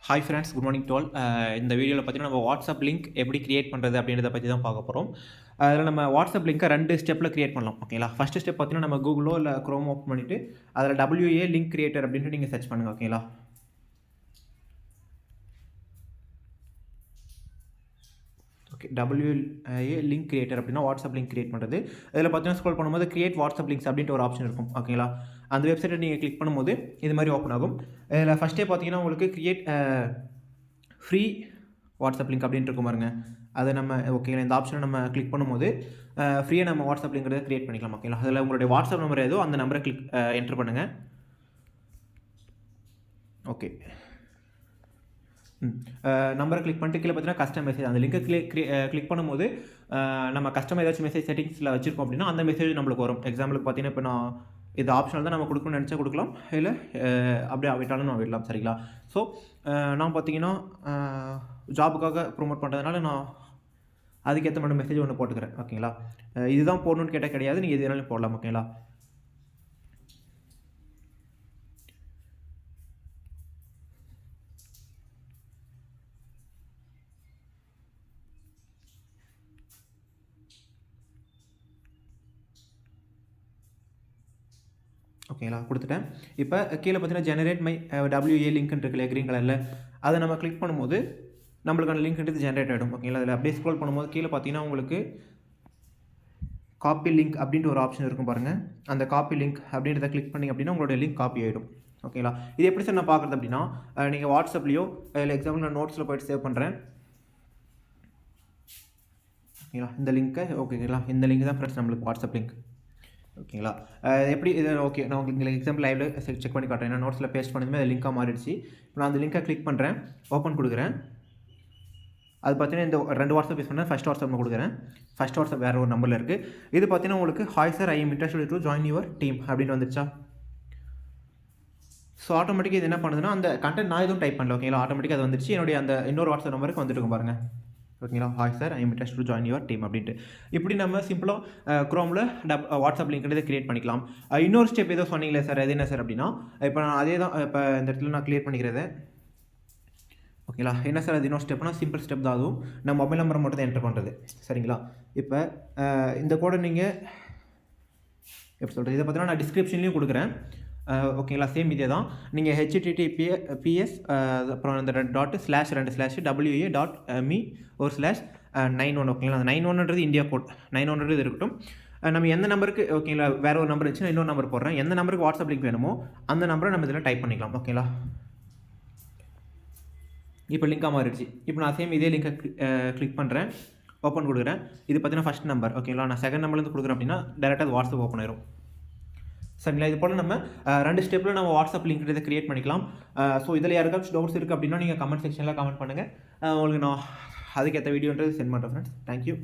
Hi friends, good morning to all. இந்த வீடியோவில் பார்த்தீங்கன்னா நம்ம வாட்ஸ்அப் லிங்க் எப்படி கிரியேட் பண்ணுறது அப்படின்றத பற்றி தான் பார்க்க போகிறோம். அதில் நம்ம வாட்ஸ்அப் லிங்க்கை 2 ஸ்டெப்பில் கிரியேட் பண்ணலாம். ஓகேங்களா? ஃபஸ்ட்டு ஸ்டெப் பார்த்தீங்கன்னா நம்ம கூகுளோ இல்லை குரோம் ஓப்பன் பண்ணிவிட்டு அதில் WA லிங்க் கிரியேட்டர் அப்படின்ட்டு நீங்கள் சர்ச் பண்ணுங்கள். ஓகேங்களா? ஓகே, WA லிங்க் கிரியேட்டர் அப்படின்னா வாட்ஸ்அப் லிங்க் கிரியேட் பண்ணுறது. இதில் பார்த்தீங்கன்னா ஸ்க்ரோல் பண்ணும்போது கிரியேட் வாட்ஸ்அப் லிங்க்ஸ் அப்படின்ட்டு ஒரு ஆப்ஷன் இருக்கும். ஓகேங்களா? அந்த வெப்சைட்டை நீங்கள் கிளிக் பண்ணும்போது இது மாதிரி ஓப்பன் ஆகும். இதில் ஃபஸ்ட்டே பார்த்தீங்கன்னா உங்களுக்கு கிரியேட் ஃப்ரீ வாட்ஸ்அப் லிங்க் அப்படின்ட்டு இருக்கும் பாருங்க. அதை நம்ம ஓகேங்களா, இந்த ஆப்ஷனை நம்ம கிளிக் பண்ணும்போது ஃப்ரீயாக நம்ம வாட்ஸ்அப் லிங்க் கிரியேட் பண்ணிக்கலாம். ஓகேங்களா? அதில் உங்களுடைய வாட்ஸ்அப் நம்பர் ஏதோ அந்த நம்பரை என்டர் பண்ணுங்கள். ஓகே, நம்பரை கிளிக் பண்ணிட்டு கீழே பார்த்தீங்கன்னா கஸ்டம் மெசேஜ், அந்த லிங்கை கிளிக் பண்ணும்போது நம்ம கஸ்டம் ஏதாச்சும் மெசேஜ் செட்டிங்ஸில் வச்சுருக்கோம் அப்படின்னா அந்த மெசேஜ் நம்மளுக்கு வரும். எக்ஸாம்பிளுக்கு பார்த்தீங்கன்னா இப்போ நான் இது ஆப்ஷனல் தான், நம்ம கொடுக்கணும்னு நினச்சா கொடுக்கலாம், இல்லை அப்படியே விட்டாலும் நான் விடலாம். சரிங்களா? ஸோ நான் பார்த்தீங்கன்னா ஜாபுக்காக ப்ரொமோட் பண்ணுறதுனால நான் அதுக்கேற்ற மாதிரி மெசேஜ் ஒன்று போட்டுக்கிறேன். ஓகேங்களா? இதுதான் போடணும்னு கேட்டால் கிடையாது, நீங்கள் எது வேணாலும் போடலாம். ஓகேங்களா? ஓகேங்களா? கொடுத்துட்டேன். இப்போ கீழே பார்த்தீங்கன்னா ஜெனரேட் மை WA லிங்க்னு இருக்குல்ல க்ரீன் கலரில், அதை நம்ம கிளிக் பண்ணும்போது நம்மளுக்கான லிங்க்ன்றது ஜென்ரேட் ஆகிடும். ஓகேங்களா? அதில் அப்படியே ஸ்க்ரோல் பண்ணும்போது கீழே பார்த்தீங்கன்னா உங்களுக்கு காப்பி லிங்க் அப்படின்ட்டு ஒரு ஆப்ஷன் இருக்கும் பாருங்கள். அந்த காப்பி லிங்க் அப்படின்றத கிளிக் பண்ணிங்க அப்படின்னா உங்களுடைய லிங்க் காப்பி ஆகிடும். ஓகேங்களா? இது எப்படி சார் நான் பார்க்குறது அப்படின்னா, நீங்கள் வாட்ஸ்அப்லேயோ இல்லை எக்ஸாம்பிள் நான் நோட்ஸில் போய்ட்டு சேவ் பண்ணுறேன். ஓகேங்களா? இந்த லிங்க்கை ஓகேங்களா, இந்த லிங்க் தான் ஃப்ரெண்ட்ஸ் நம்மளுக்கு வாட்ஸ்அப் லிங்க். ஓகேங்களா? எப்படி இது ஓகே, நான் உங்களுக்கு எக்ஸாம்பிள் லைவில் செக் பண்ணி காட்டுறேன். ஏன்னா நோட்ஸில் பேஸ்ட் பண்ணதுமே அது லிங்காக மாறிடுச்சு. இப்போ நான் அந்த லிங்கை கிளிக் பண்ணுறேன், ஓப்பன் கொடுக்குறேன். அது பார்த்தீங்கன்னா இந்த 2 வாட்ஸ்அப் யூஸ் பண்ணேன். ஃபஸ்ட் வாட்ஸ்அப் கொடுக்குறேன். ஃபஸ்ட் வாட்ஸ்அப் வேறு ஒரு நம்பரில் இருக்குது. இது பார்த்தீங்கன்னா உங்களுக்கு hi sir, I am interested to join your team அப்படின்னு வந்துருச்சா? ஸோ ஆட்டோமேட்டிக்காக இது என்ன பண்ணுதுன்னா, அந்த கண்டென்ட் நான் எதுவும் டைப் பண்ணல. ஓகேங்களா? ஆட்டோமேட்டிக்காக அது வந்துருச்சு. என்னுடைய அந்த இன்னொரு வாட்ஸ்அப் நம்பருக்கு வந்துட்டு பாருங்கள். ஓகேங்களா? Hi sir, I am interested to join your team அப்படின்ட்டு. இப்படி நம்ம சிம்பிளாக க்ரோமில் வாட்ஸ்அப் லிங்க்ன்றதை கிரியேட் பண்ணிக்கலாம். இன்னொரு ஸ்டெப் ஏதோ சொன்னீங்களே சார், அது என்ன சார் அப்படின்னா, இப்போ நான் அதே தான் இப்போ இந்த இடத்துல நான் கிளியர் பண்ணிக்கிறது. ஓகேங்களா? என்ன சார் அது இன்னொரு ஸ்டெப்னா, சிம்பிள் ஸ்டெப் தான் அதுவும். நம்ம மொபைல் நம்பரை மட்டும் தான் என்டர் பண்ணுறது. சரிங்களா? இப்போ இந்த கோடை நீங்கள் எப்படி சொல்கிறது, இதை பார்த்தீங்கன்னா நான் டிஸ்கிரிப்ஷன்லேயும் கொடுக்குறேன். ஓகேங்களா? சேம் இதே தான். நீங்கள் https அப்புறம் அந்த 2.//WA.me/91. ஓகேங்களா? அந்த 91ன்றது இந்தியா கோட், 91ன்றது இருக்கட்டும். நம்ம எந்த நம்பருக்கு ஓகேங்களா, வேறு ஒரு நம்பர் இருந்துச்சுன்னா இன்னொரு நம்பர் போடுறேன். எந்த நம்பருக்கு வாட்ஸ்அப் லிங்க் வேணுமோ அந்த நம்பரை நம்ம இதில் டைப் பண்ணிக்கலாம். ஓகேங்களா? இப்போ லிங்காக மாறிடுச்சு. இப்போ நான் சேம் இதே லிங்கை கிளிக் பண்ணுறேன், ஓப்பன் கொடுக்குறேன். இது பார்த்தீங்கன்னா ஃபஸ்ட் நம்பர். ஓகேங்களா? நான் செகண்ட் நம்பர்லேருந்து கொடுக்குறேன் அப்படின்னா டேரெக்டாக அது வாட்ஸ்அப் ஓப்பன் ஆயிரும். சரிங்களா? இது போல் நம்ம 2 ஸ்டெப்பில் நம்ம வாட்ஸ்அப் லிங்க் இதை கிரியேட் பண்ணிக்கலாம். ஸோ இதில் யாருக்காச்சும் டவுட்ஸ் இருக்குது அப்படின்னா நீங்கள் கமெண்ட் செக்ஷனில் கமெண்ட் பண்ணுங்கள். உங்களுக்கு நான் அதுக்கேற்ற வீடியோன்றது சென்ட் பண்ணுறேன் ஃப்ரெண்ட்ஸ். தேங்க்யூ.